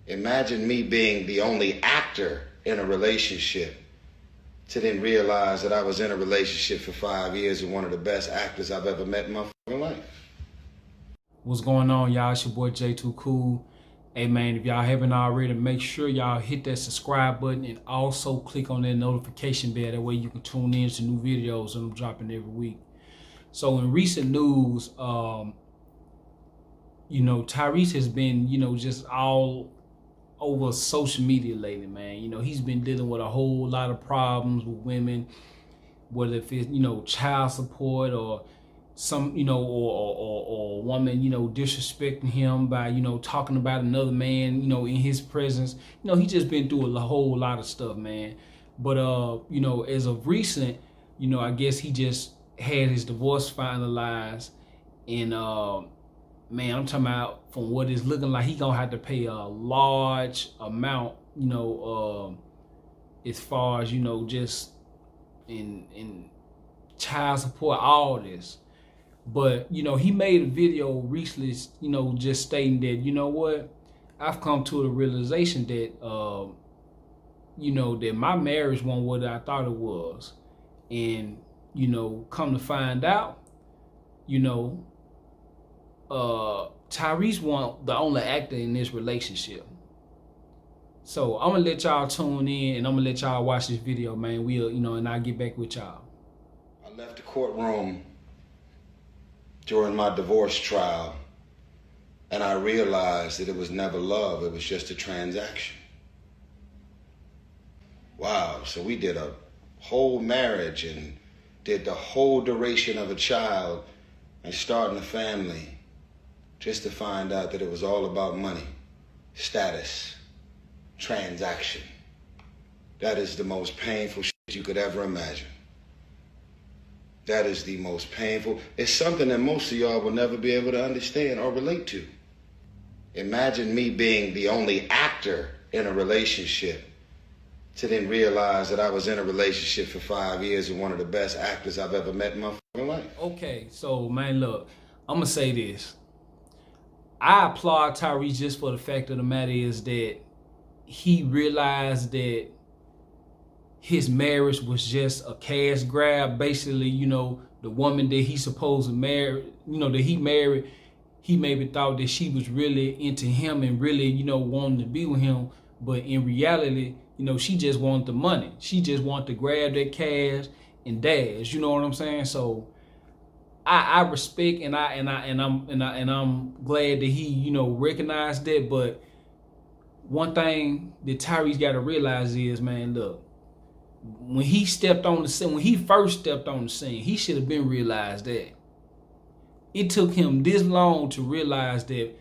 Imagine me being the only actor in a relationship to then realize that I was in a relationship for 5 years with one of the best actors I've ever met in my life. What's going on, y'all? It's your boy J2 Cool. Hey man, if y'all haven't already, make sure y'all hit that subscribe button and also click on that notification bell. That way you can tune in to new videos I'm dropping every week. So in recent news, Tyrese has been, just all over social media lately, man. He's been dealing with a whole lot of problems with women, whether if it's, child support or some, or a woman, disrespecting him by, talking about another man, in his presence. He just been through a whole lot of stuff, man. But, as of recent, I guess he just had his divorce finalized. And, man, I'm talking about from what it's looking like, he gonna have to pay a large amount, as far as, just in child support, all this. But, he made a video recently, just stating that, I've come to the realization that, that my marriage wasn't what I thought it was. And, come to find out, Tyrese wasn't the only actor in this relationship. So I'm gonna let y'all tune in and I'm gonna let y'all watch this video, man. We'll, and I'll get back with y'all. I left the courtroom during my divorce trial, and I realized that it was never love, it was just a transaction. Wow, so we did a whole marriage and did the whole duration of a child and starting a family, just to find out that it was all about money, status, transaction. That is the most painful shit you could ever imagine. That is the most painful. It's something that most of y'all will never be able to understand or relate to. Imagine me being the only actor in a relationship to then realize that I was in a relationship for 5 years with one of the best actors I've ever met in my life. Okay, so man, look, I'm gonna say this. I applaud Tyrese just for the fact of the matter is that he realized that his marriage was just a cash grab. Basically, the woman that he's supposed to marry, that he married, he maybe thought that she was really into him and really, wanted to be with him. But in reality, she just wanted the money. She just wanted to grab that cash and dash. You know what I'm saying? So I respect and I'm glad that he, recognized that. But one thing that Tyrese got to realize is, man, look, when he stepped on the scene, when he first stepped on the scene, he should have been realized that. It took him this long to realize that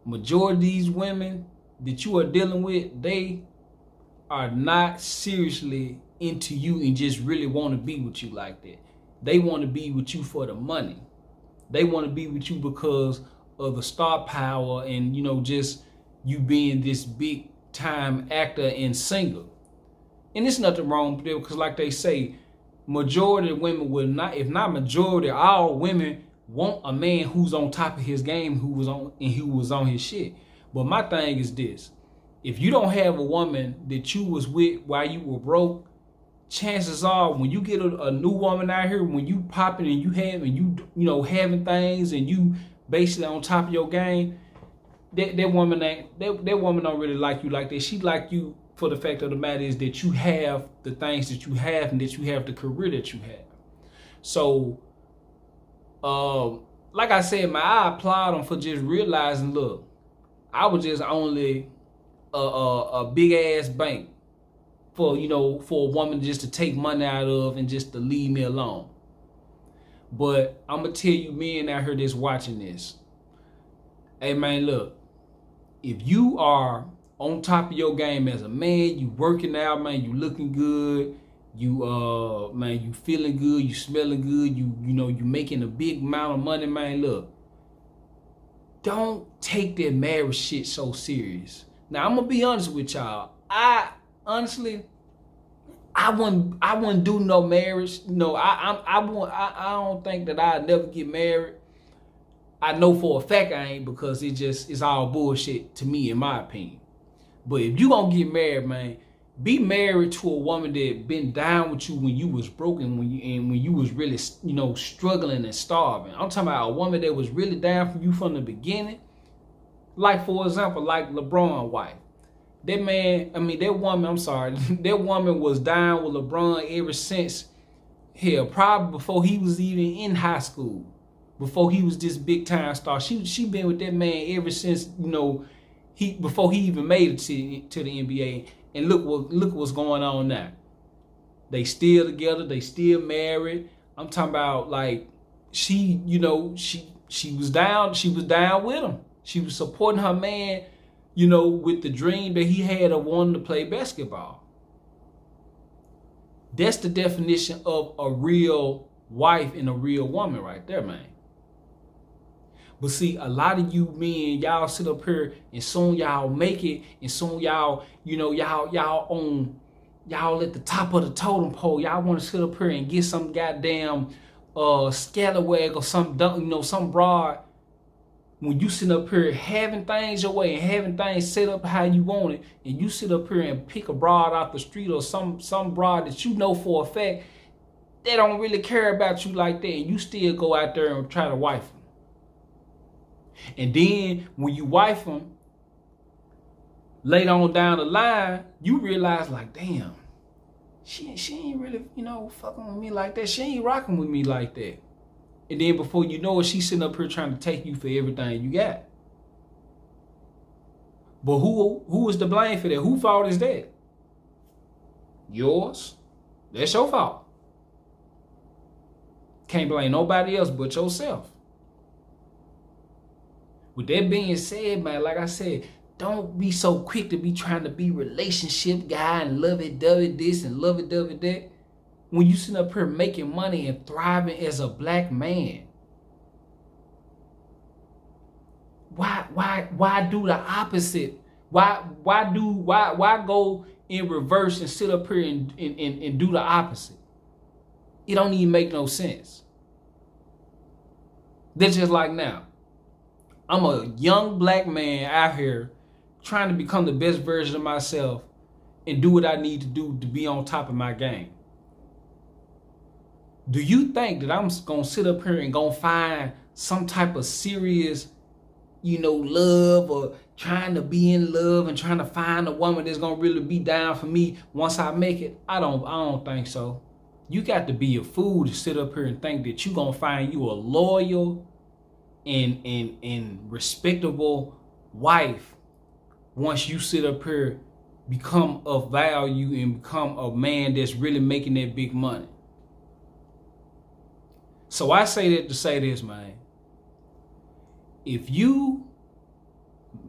majority of these women that you are dealing with, they are not seriously into you and just really want to be with you like that. They want to be with you for the money. They want to be with you because of the star power and, just you being this big time actor and singer. And there's nothing wrong with it because like they say, majority of women will not, if not majority, all women want a man who's on top of his game, who was on his shit. But my thing is this. If you don't have a woman that you was with while you were broke, chances are when you get a new woman out here, when you popping and you having things and you basically on top of your game, that woman don't really like you like that. She like you for the fact of the matter is that you have the things that you have and that you have the career that you have. So, like I said, man, I applaud him for just realizing, look, I was just only a big ass bank for a woman just to take money out of and just to leave me alone. But I'm gonna tell you, men out here that's watching this, hey man, look, if you are on top of your game as a man, you working out, man, you looking good, you man, you feeling good, you smelling good, you making a big amount of money, man, look, don't take that marriage shit so serious. Now I'm gonna be honest with y'all. I wouldn't do no marriage. I don't think that I'd never get married. I know for a fact I ain't, because it's all bullshit to me, in my opinion. But if you gonna get married, man, be married to a woman that been down with you when you was broken, when you was really, struggling and starving. I'm talking about a woman that was really down for you from the beginning. Like, for example, like LeBron's wife. That woman was down with LeBron ever since, hell, probably before he was even in high school, before he was this big time star. She been with that man ever since, before he even made it to the NBA. And look what's going on now. They still together, they still married. I'm talking about, like, she was down with him. She was supporting her man, with the dream that he had of wanting to play basketball. That's the definition of a real wife and a real woman right there, man. But see, a lot of you men, y'all sit up here and soon y'all make it, and soon y'all at the top of the totem pole. Y'all want to sit up here and get some goddamn scallywag or some broad. When you sit up here having things your way and having things set up how you want it, and you sit up here and pick a broad off the street or some broad that you know for a fact they don't really care about you like that, and you still go out there and try to wife them. And then when you wife them, later on down the line, you realize, like, damn, she ain't really, fucking with me like that. She ain't rocking with me like that. And then before you know it, she's sitting up here trying to take you for everything you got. But who is to blame for that? Whose fault is that? Yours. That's your fault. Can't blame nobody else but yourself. With that being said, man, like I said, don't be so quick to be trying to be relationship guy and lovey-dovey this and lovey-dovey that. When you sit up here making money and thriving as a black man, why do the opposite? Why go in reverse and sit up here and do the opposite? It don't even make no sense. That's just like now. I'm a young black man out here trying to become the best version of myself and do what I need to do to be on top of my game. Do you think that I'm going to sit up here and going to find some type of serious, love, or trying to be in love and trying to find a woman that's going to really be down for me once I make it? I don't think so. You got to be a fool to sit up here and think that you're going to find you a loyal and respectable wife once you sit up here, become of value, and become a man that's really making that big money. So I say that to say this, man. If you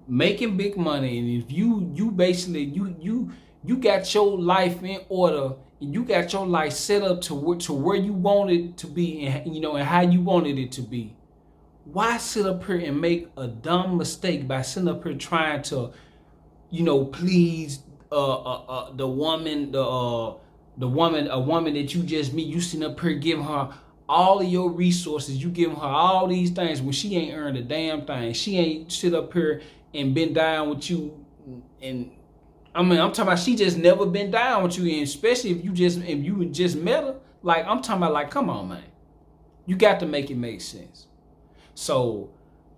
making big money, and if you basically you got your life in order, and you got your life set up to where you want it to be, and and how you wanted it to be, why sit up here and make a dumb mistake by sitting up here trying to, please a woman that you just meet? You sitting up here giving her all of your resources, you giving her all these things when she ain't earned a damn thing. She ain't sit up here and been down with you. And I'm talking about she just never been down with you, and especially if you just met her. Like, I'm talking about, like, come on, man. You got to make it make sense. So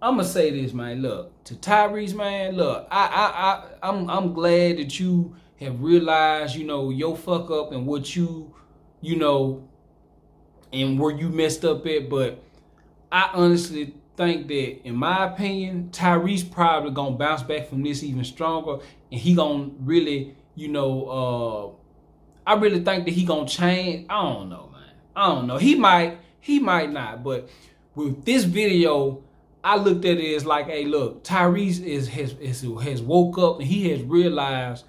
I'm gonna say this, man. Look, to Tyrese, man. Look, I'm glad that you have realized, your fuck up and what and where you messed up at. But I honestly think that, in my opinion, Tyrese probably gonna bounce back from this even stronger, and he gonna really, I really think that he gonna change. I don't know, man. I don't know. He might not, but with this video, I looked at it as like, hey, look, Tyrese has woke up, and he has realized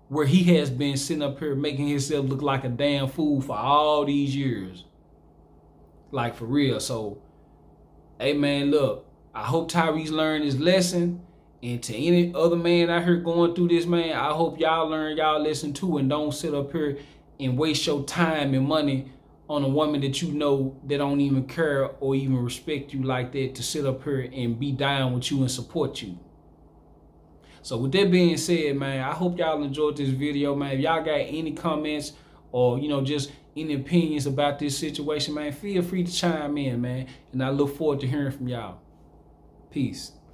where he has been sitting up here making himself look like a damn fool for all these years. Like, for real. So, hey, man, look, I hope Tyrese learned his lesson. And to any other man out here going through this, man, I hope y'all learn y'all lesson too, and don't sit up here and waste your time and money on a woman that that don't even care or even respect you like that, to sit up here and be down with you and support you. So with that being said, man, I hope y'all enjoyed this video, man. If y'all got any comments or, just any opinions about this situation, man, feel free to chime in, man. And I look forward to hearing from y'all. Peace.